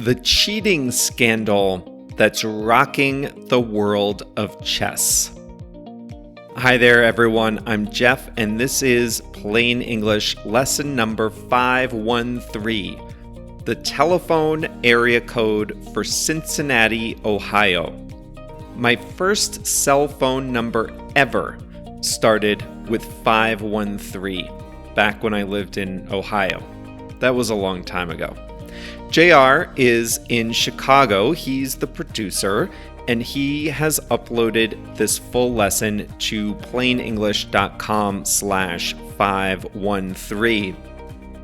The cheating scandal that's rocking the world of chess. Hi there, everyone. I'm Jeff, and this is Plain English lesson number 513, the telephone area code for Cincinnati, Ohio. My first cell phone number ever started with 513, back when I lived in Ohio. That was a long time ago. JR is in Chicago. He's the producer, and he has uploaded this full lesson to plainenglish.com/513.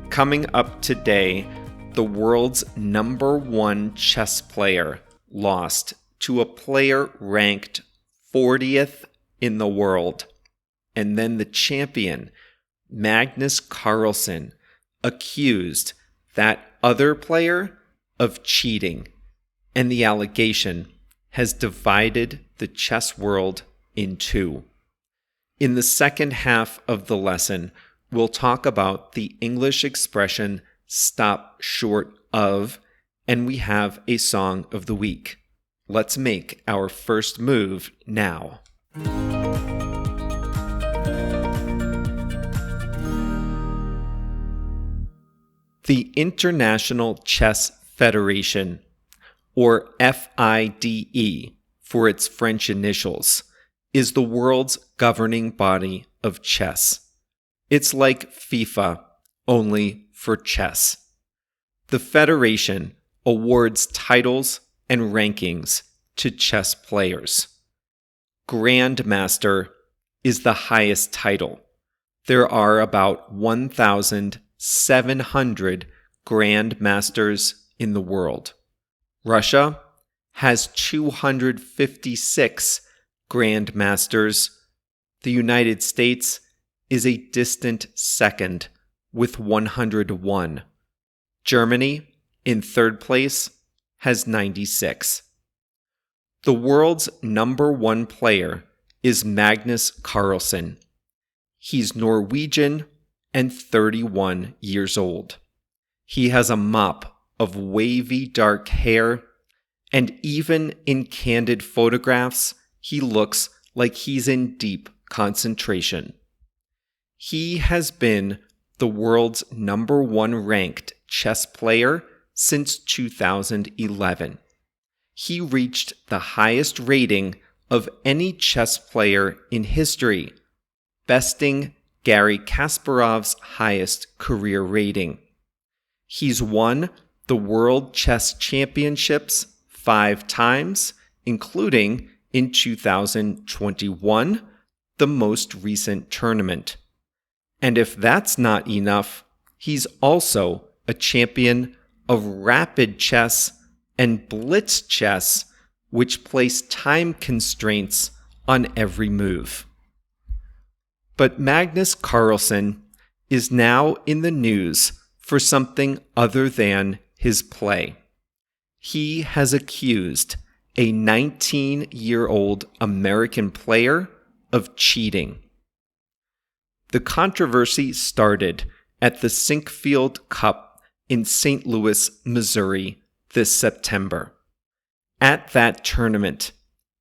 Coming up today, the world's number one chess player lost to a player ranked 40th in the world. And then the champion, Magnus Carlsen, accused that other player of cheating, and the allegation has divided the chess world in two. In the second half of the lesson, we'll talk about the English expression stop short of, and we have a song of the week. Let's make our first move now. The International Chess Federation, or FIDE for its French initials, is the world's governing body of chess. It's like FIFA, only for chess. The federation awards titles and rankings to chess players. Grandmaster is the highest title. There are about 1,700 grandmasters in the world. Russia has 256 grandmasters. The United States is a distant second with 101. Germany, in third place, has 96. The world's number one player is Magnus Carlsen. He's Norwegian and 31 years old. He has a mop of wavy dark hair, and even in candid photographs, he looks like he's in deep concentration. He has been the world's number one ranked chess player since 2011. He reached the highest rating of any chess player in history, besting Garry Kasparov's highest career rating. He's won the World Chess Championships 5 times, including in 2021, the most recent tournament. And if that's not enough, he's also a champion of rapid chess and blitz chess, which place time constraints on every move. But Magnus Carlsen is now in the news for something other than his play. He has accused a 19-year-old American player of cheating. The controversy started at the Sinkfield Cup in St. Louis, Missouri this September. At that tournament,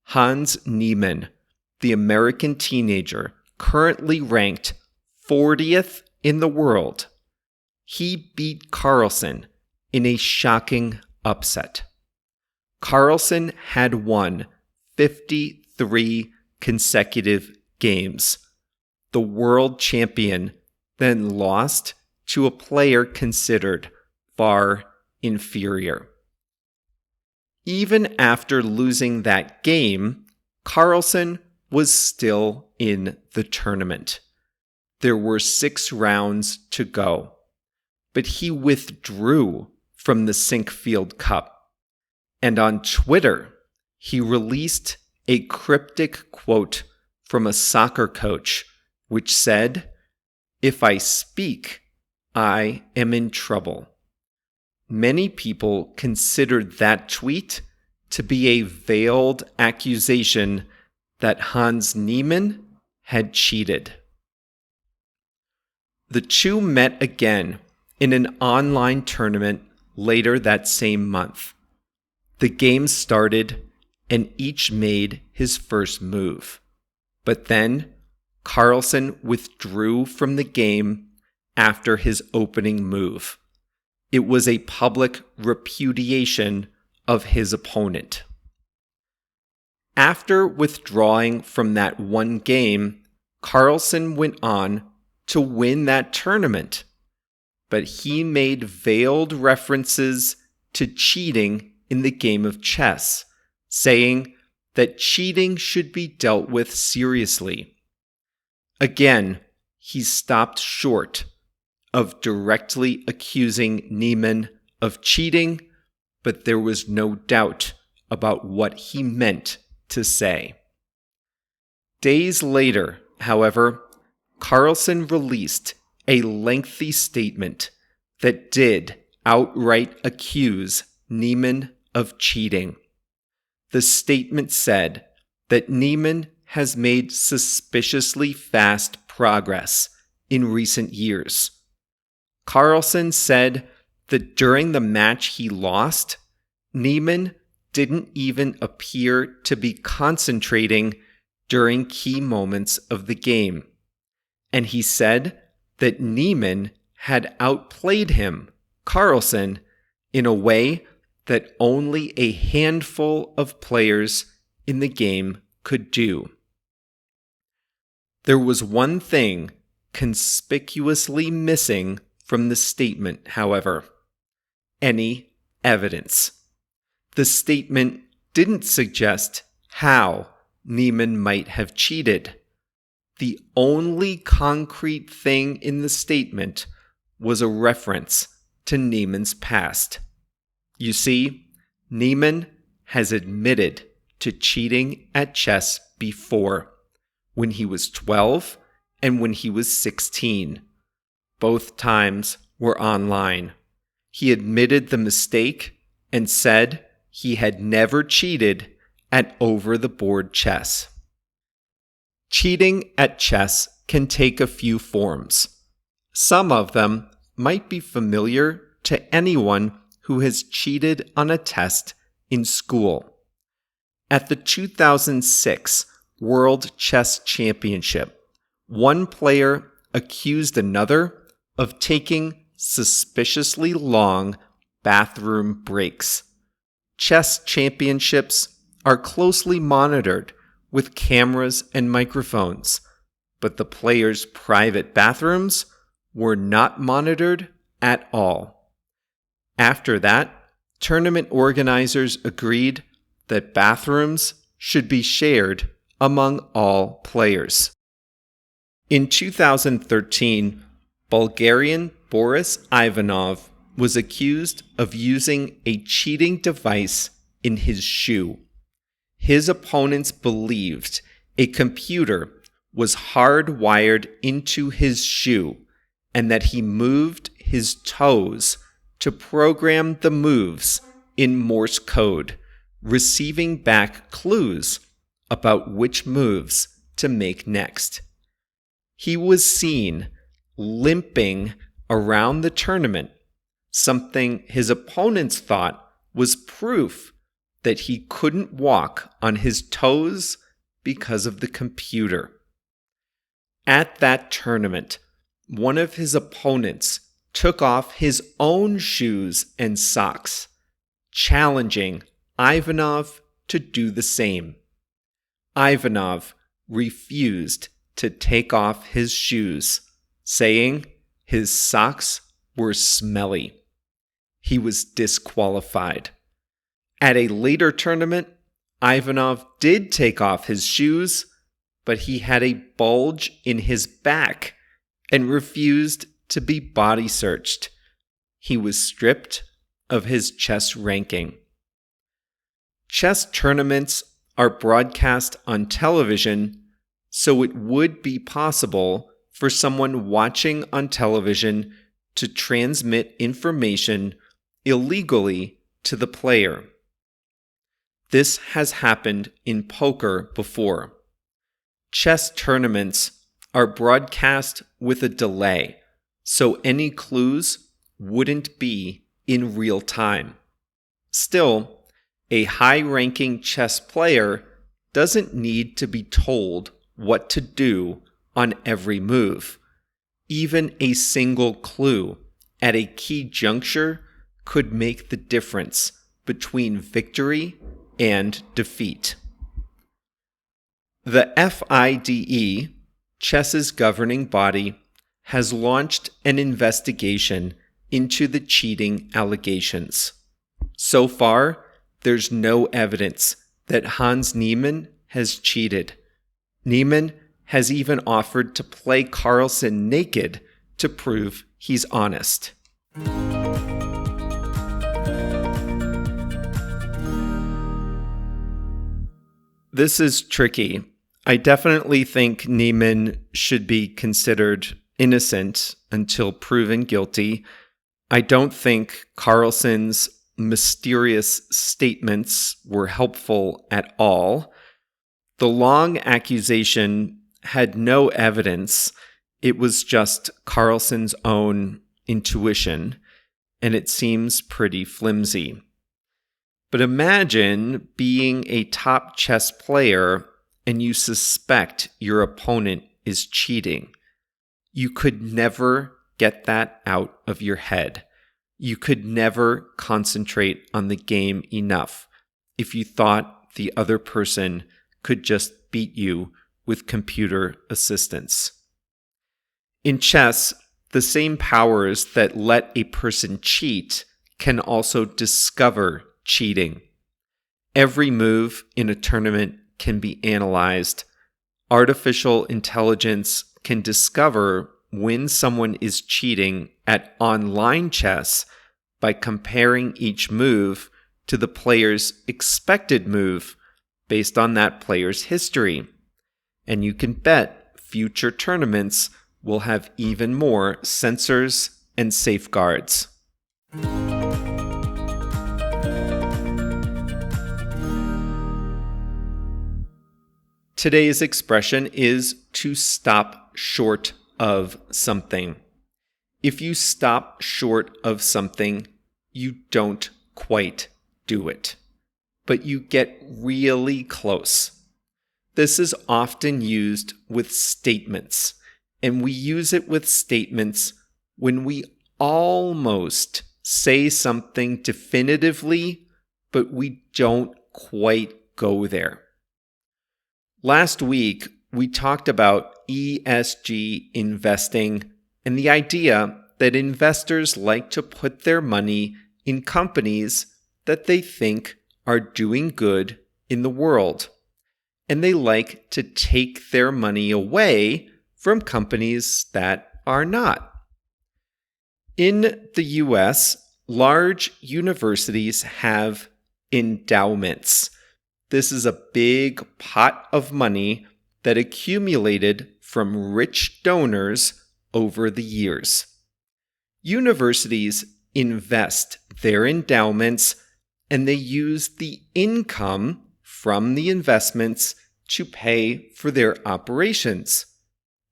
Hans Niemann, the American teenager currently ranked 40th in the world, he beat Carlsen in a shocking upset. Carlsen had won 53 consecutive games. The world champion then lost to a player considered far inferior. Even after losing that game, Carlsen was still in the tournament. There were 6 rounds to go, but he withdrew from the Sinkfield Cup. And on Twitter, he released a cryptic quote from a soccer coach, which said, "If I speak, I am in trouble." Many people considered that tweet to be a veiled accusation that Hans Niemann had cheated. The two met again in an online tournament later that same month. The game started, and each made his first move. But then, Carlsen withdrew from the game after his opening move. It was a public repudiation of his opponent. After withdrawing from that one game, Carlsen went on to win that tournament. But he made veiled references to cheating in the game of chess, saying that cheating should be dealt with seriously. Again, he stopped short of directly accusing Niemann of cheating, but there was no doubt about what he meant to say. Days later, however, Carlsen released a lengthy statement that did outright accuse Niemann of cheating. The statement said that Niemann has made suspiciously fast progress in recent years. Carlsen said that during the match he lost, Niemann didn't even appear to be concentrating during key moments of the game. And he said that Niemann had outplayed him, Carlsen, in a way that only a handful of players in the game could do. There was one thing conspicuously missing from the statement, however: any evidence. The statement didn't suggest how Niemann might have cheated. The only concrete thing in the statement was a reference to Niemann's past. You see, Niemann has admitted to cheating at chess before, when he was 12 and when he was 16. Both times were online. He admitted the mistake and said he had never cheated at over-the-board chess. Cheating at chess can take a few forms. Some of them might be familiar to anyone who has cheated on a test in school. At the 2006 World Chess Championship, one player accused another of taking suspiciously long bathroom breaks. Chess championships are closely monitored with cameras and microphones, but the players' private bathrooms were not monitored at all. After that, tournament organizers agreed that bathrooms should be shared among all players. In 2013, Bulgarian Boris Ivanov was accused of using a cheating device in his shoe. His opponents believed a computer was hardwired into his shoe and that he moved his toes to program the moves in Morse code, receiving back clues about which moves to make next. He was seen limping around the tournament, something his opponents thought was proof that he couldn't walk on his toes because of the computer. At that tournament, one of his opponents took off his own shoes and socks, challenging Ivanov to do the same. Ivanov refused to take off his shoes, saying his socks were smelly. He was disqualified. At a later tournament, Ivanov did take off his shoes, but he had a bulge in his back and refused to be body searched. He was stripped of his chess ranking. Chess tournaments are broadcast on television, so it would be possible for someone watching on television to transmit information illegally to the player. This has happened in poker before. Chess tournaments are broadcast with a delay, so any clues wouldn't be in real time. Still, a high-ranking chess player doesn't need to be told what to do on every move. Even a single clue at a key juncture could make the difference between victory and defeat. The FIDE, chess's governing body, has launched an investigation into the cheating allegations. So far, there's no evidence that Hans Niemann has cheated. Niemann has even offered to play Carlsen naked to prove he's honest. This is tricky. I definitely think Niemann should be considered innocent until proven guilty. I don't think Carlsen's mysterious statements were helpful at all. The long accusation had no evidence. It was just Carlsen's own intuition, and it seems pretty flimsy. But imagine being a top chess player and you suspect your opponent is cheating. You could never get that out of your head. You could never concentrate on the game enough if you thought the other person could just beat you with computer assistance. In chess, the same powers that let a person cheat can also discover cheating. Every move in a tournament can be analyzed. Artificial intelligence can discover when someone is cheating at online chess by comparing each move to the player's expected move based on that player's history. And you can bet future tournaments will have even more sensors and safeguards. Today's expression is to stop short of something. If you stop short of something, you don't quite do it, but you get really close. This is often used with statements, and we use it with statements when we almost say something definitively, but we don't quite go there. Last week, we talked about ESG investing and the idea that investors like to put their money in companies that they think are doing good in the world, and they like to take their money away from companies that are not. In the US, large universities have endowments. This is a big pot of money that accumulated from rich donors over the years. Universities invest their endowments, and they use the income from the investments to pay for their operations.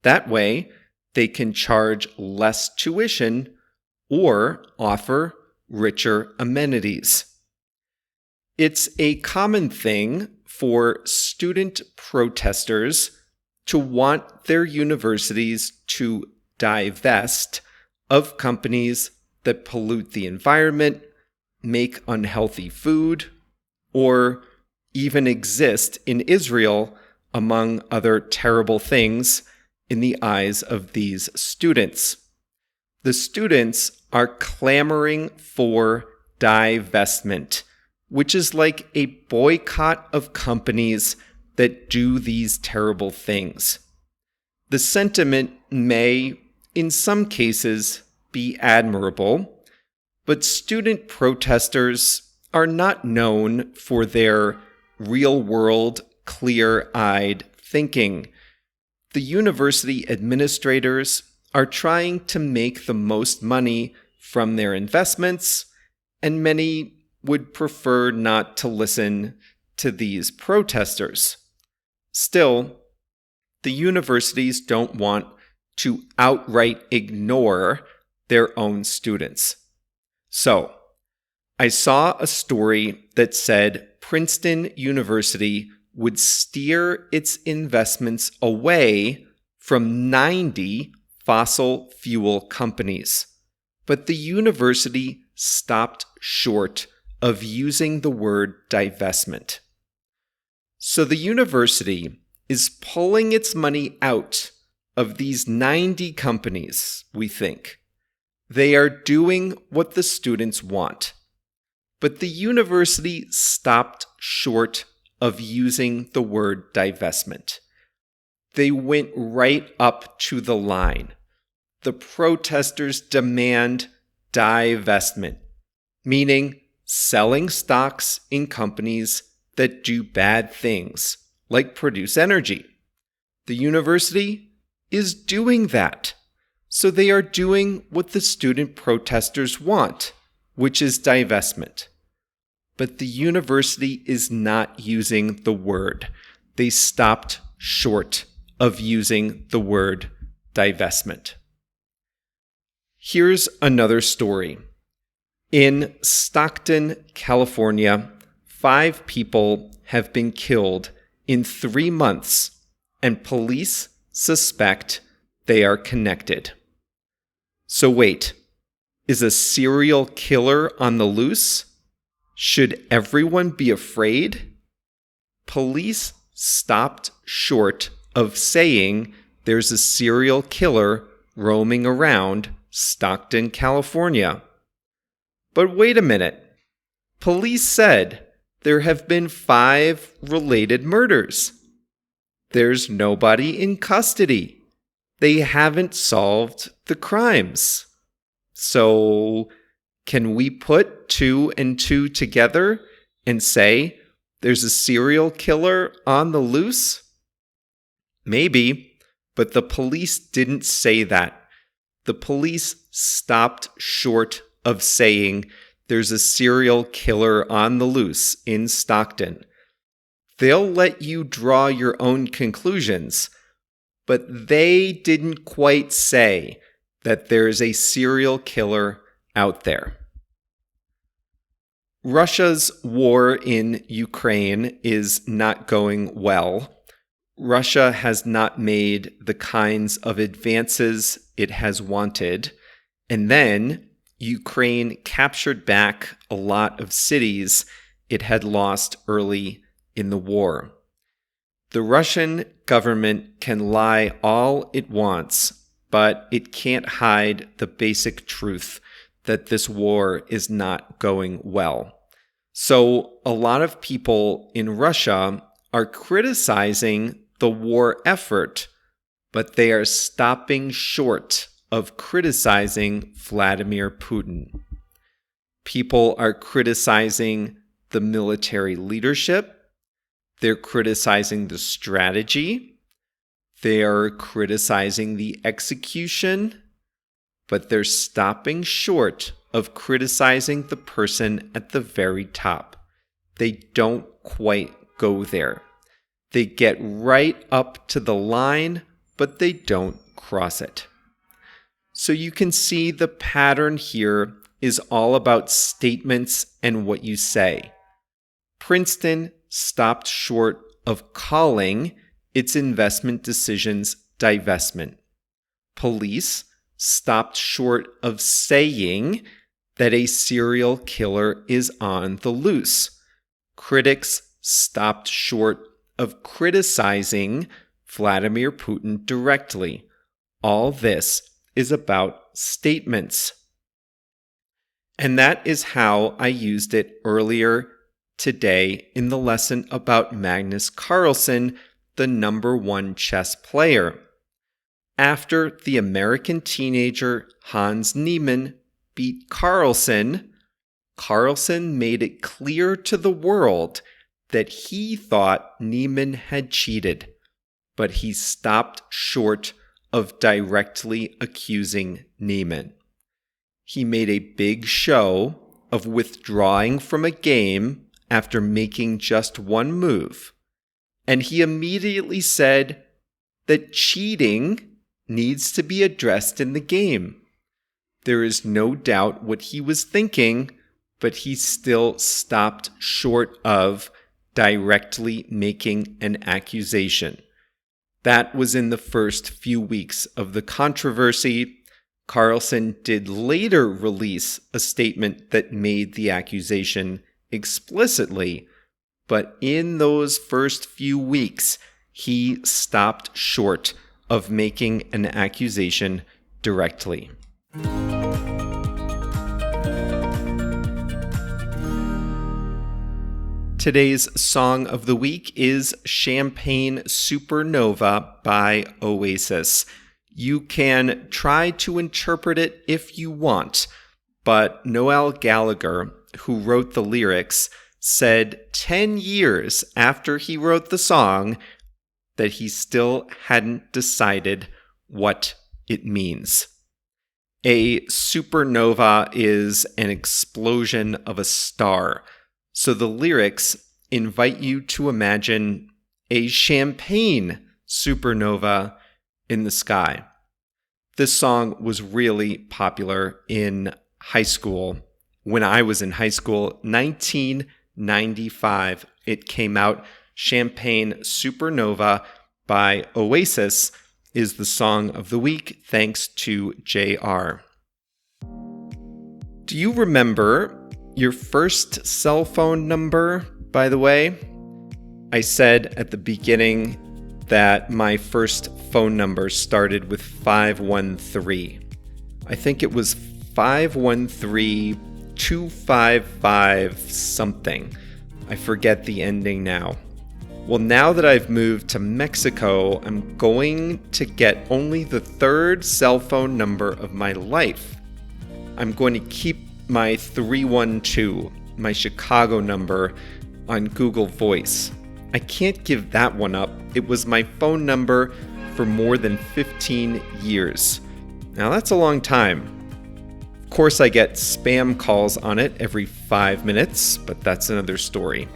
That way, they can charge less tuition or offer richer amenities. It's a common thing for student protesters to want their universities to divest of companies that pollute the environment, make unhealthy food, or even exist in Israel, among other terrible things in the eyes of these students. The students are clamoring for divestment, which is like a boycott of companies that do these terrible things. The sentiment may, in some cases, be admirable, but student protesters are not known for their real-world, clear-eyed thinking. The university administrators are trying to make the most money from their investments, and many would prefer not to listen to these protesters. Still, the universities don't want to outright ignore their own students. So, I saw a story that said Princeton University would steer its investments away from 90 fossil fuel companies, but the university stopped short of using the word divestment. So the university is pulling its money out of these 90 companies, we think. They are doing what the students want. But the university stopped short of using the word divestment. They went right up to the line. The protesters demand divestment, meaning selling stocks in companies that do bad things, like produce energy. The university is doing that. So they are doing what the student protesters want, which is divestment. But the university is not using the word. They stopped short of using the word divestment. Here's another story. In Stockton, California, 5 people have been killed in 3 months, and police suspect they are connected. So wait, is a serial killer on the loose? Should everyone be afraid? Police stopped short of saying there's a serial killer roaming around Stockton, California. But wait a minute. Police said there have been 5 related murders. There's nobody in custody. They haven't solved the crimes. So, can we put 2 and 2 together and say there's a serial killer on the loose? Maybe, but the police didn't say that. The police stopped short of saying there's a serial killer on the loose in Stockton. They'll let you draw your own conclusions, but they didn't quite say that there's a serial killer out there. Russia's war in Ukraine is not going well. Russia has not made the kinds of advances it has wanted. And then Ukraine captured back a lot of cities it had lost early in the war. The Russian government can lie all it wants, but it can't hide the basic truth that this war is not going well. So a lot of people in Russia are criticizing the war effort, but they are stopping short of criticizing Vladimir Putin. People are criticizing the military leadership. They're criticizing the strategy. They're criticizing the execution, but they're stopping short of criticizing the person at the very top. They don't quite go there. They get right up to the line, but they don't cross it. So you can see the pattern here is all about statements and what you say. Princeton stopped short of calling its investment decisions divestment. Police stopped short of saying that a serial killer is on the loose. Critics stopped short of criticizing Vladimir Putin directly. All this is about statements. And that is how I used it earlier today in the lesson about Magnus Carlsen, the #1 chess player. After the American teenager Hans Niemann beat Carlsen, Carlsen made it clear to the world that he thought Niemann had cheated, but he stopped short of directly accusing Niemann. He made a big show of withdrawing from a game after making just one move, and he immediately said that cheating needs to be addressed in the game. There is no doubt what he was thinking but he still stopped short of directly making an accusation. That was in the first few weeks of the controversy. Carlsen did later release a statement that made the accusation explicitly, but in those first few weeks, he stopped short of making an accusation directly. Today's song of the week is Champagne Supernova by Oasis. You can try to interpret it if you want, but Noel Gallagher, who wrote the lyrics, said 10 years after he wrote the song that he still hadn't decided what it means. A supernova is an explosion of a star. So the lyrics invite you to imagine a champagne supernova in the sky. This song was really popular in high school. When I was in high school, 1995, it came out. Champagne Supernova by Oasis is the song of the week, thanks to JR. Do you remember your first cell phone number, by the way? I said at the beginning that my first phone number started with 513. I think it was 513-255 something. I forget the ending now. Well, now that I've moved to Mexico, I'm going to get only the third cell phone number of my life. I'm going to keep my 312, my Chicago number, on Google Voice. I can't give that one up. It was my phone number for more than 15 years. Now that's a long time. Of course, I get spam calls on it every 5 minutes, but that's another story.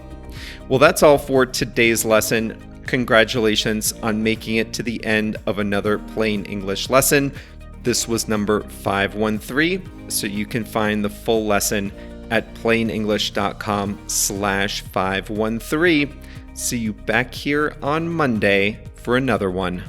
Well, that's all for today's lesson. Congratulations on making it to the end of another Plain English lesson. This was number 513, so you can find the full lesson at plainenglish.com/513. See you back here on Monday for another one.